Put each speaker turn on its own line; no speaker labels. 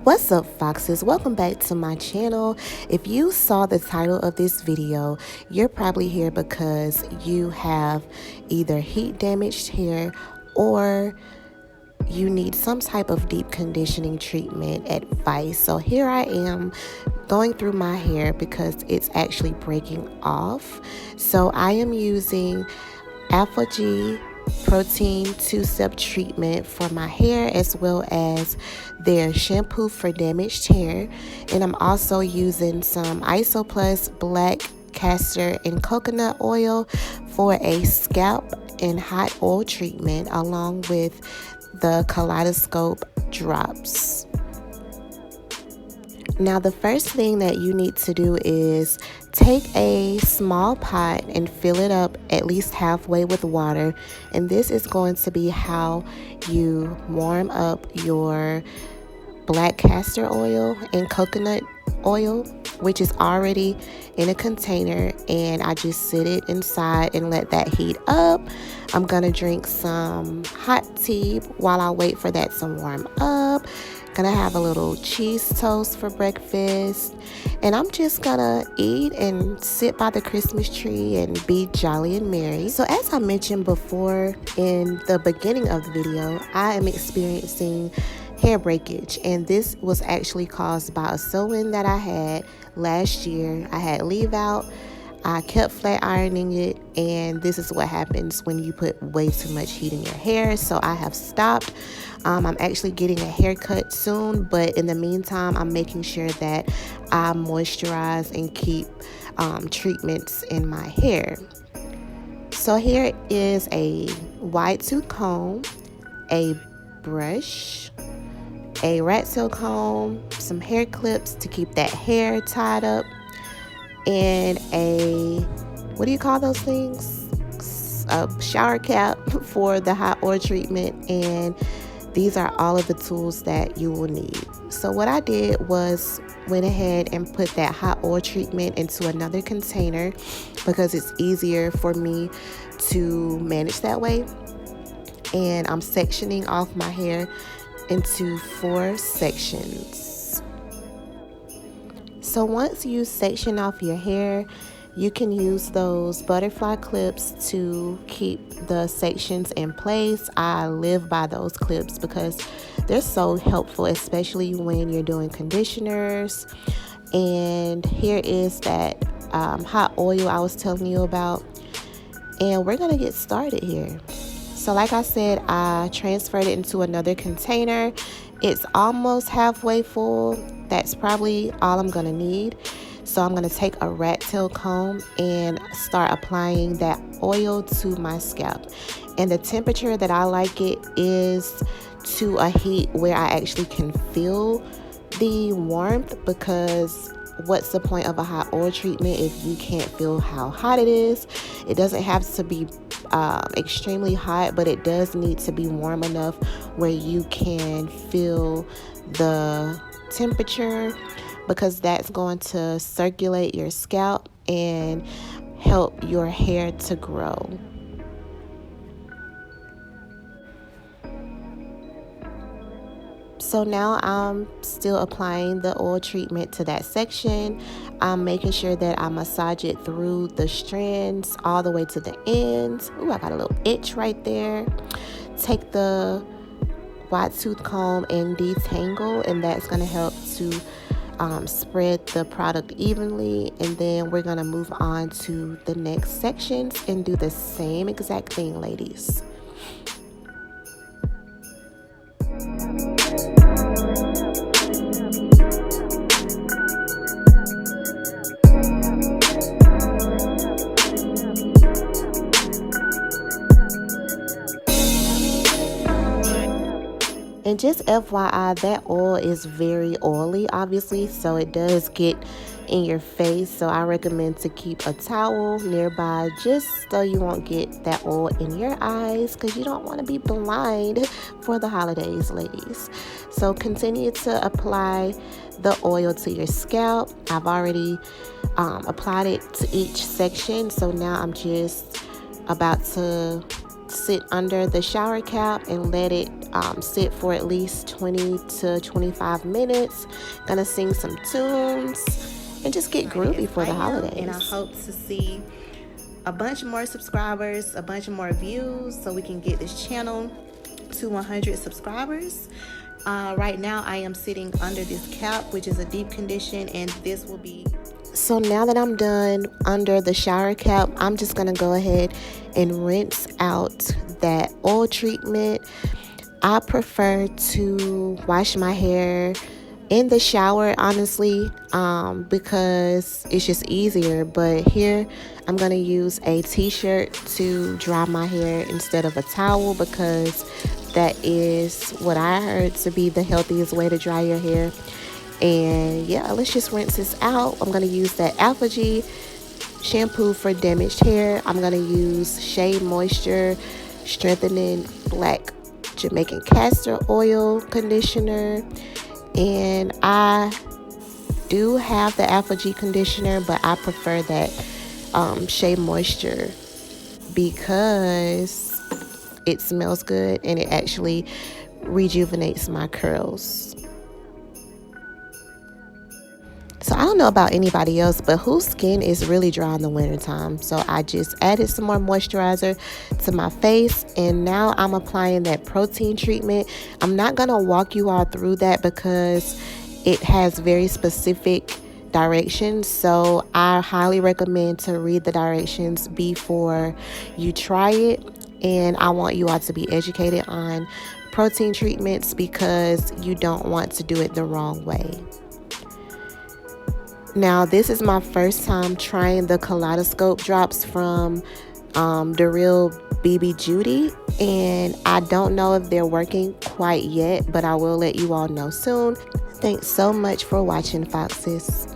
What's up, foxes? Welcome back to my channel. If you saw the title of this video, you're probably here because you have either heat damaged hair or you need some type of deep conditioning treatment advice. So here I am going through my hair because it's actually breaking off. So I am using Alpha G protein 2-step treatment for my hair, as well as their shampoo for damaged hair. And I'm also using some Isoplus black castor and coconut oil for a scalp and hot oil treatment, along with the kaleidoscope drops. Now, the first thing that you need to do is take a small pot and fill it up at least halfway with water. And this is going to be how you warm up your black castor oil and coconut oil, which is already in a container, and I just sit it inside and let that heat up. I'm gonna drink some hot tea while I wait for that to warm up. Gonna have a little cheese toast for breakfast, and I'm just gonna eat and sit by the Christmas tree and be jolly and merry. So as I mentioned before in the beginning of the video, I am experiencing hair breakage, and this was actually caused by a sew-in that I had last year. I had leave out. I kept flat ironing it, and this is what happens when you put way too much heat in your hair. So I have stopped. I'm actually getting a haircut soon, but in the meantime, I'm making sure that I moisturize and keep treatments in my hair. So here is a wide tooth comb, a brush, a rat tail comb, some hair clips to keep that hair tied up, and a, what do you call those things? A shower cap for the hot oil treatment. And these are all of the tools that you will need. So what I did was went ahead and put that hot oil treatment into another container because it's easier for me to manage that way. And I'm sectioning off my hair into 4 sections. So once you section off your hair, you can use those butterfly clips to keep the sections in place. I live by those clips because they're so helpful, especially when you're doing conditioners. And here is that hot oil I was telling you about, and we're gonna get started here. So like I said, I transferred it into another container. It's almost halfway full. That's probably all I'm gonna need. So I'm gonna take a rat tail comb and start applying that oil to my scalp. And the temperature that I like it is to a heat where I actually can feel the warmth, because what's the point of a hot oil treatment if you can't feel how hot it is? It doesn't have to be extremely hot, but it does need to be warm enough where you can feel the temperature, because that's going to circulate your scalp and help your hair to grow. So now I'm still applying the oil treatment to that section. I'm making sure that I massage it through the strands all the way to the ends. Ooh, I got a little itch right there. Take the wide tooth comb and detangle, and that's going to help to spread the product evenly. And then we're going to move on to the next sections and do the same exact thing, ladies. And just FYI, that oil is very oily, obviously, so it does get in your face. So I recommend to keep a towel nearby just so you won't get that oil in your eyes, because you don't want to be blind for the holidays, ladies. So continue to apply the oil to your scalp. I've already applied it to each section, so now I'm just about to sit under the shower cap and let it sit for at least 20 to 25 minutes. Gonna sing some tunes and just get groovy for the holidays. And I hope to see a bunch more subscribers, a bunch more views, so we can get this channel to 100 subscribers. Right now I am sitting under this cap, which is a deep condition, and this will be... So now that I'm done under the shower cap, I'm just gonna go ahead and rinse out that oil treatment. I prefer to wash my hair in the shower, honestly, because it's just easier. But here I'm gonna use a t-shirt to dry my hair instead of a towel, because that is what I heard to be the healthiest way to dry your hair. And yeah, let's just rinse this out. I'm gonna use that Alpha-G shampoo for damaged hair. I'm gonna use Shea Moisture Strengthening Black Jamaican Castor Oil Conditioner. And I do have the Alpha-G conditioner, but I prefer that Shea Moisture because it smells good and it actually rejuvenates my curls. So I don't know about anybody else, but whose skin is really dry in the wintertime. So I just added some more moisturizer to my face, and now I'm applying that protein treatment. I'm not going to walk you all through that because it has very specific directions. So I highly recommend to read the directions before you try it. And I want you all to be educated on protein treatments because you don't want to do it the wrong way. Now, this is my first time trying the kaleidoscope drops from the Real BB Judy, and I don't know if they're working quite yet, but I will let you all know soon. Thanks so much for watching, Foxes.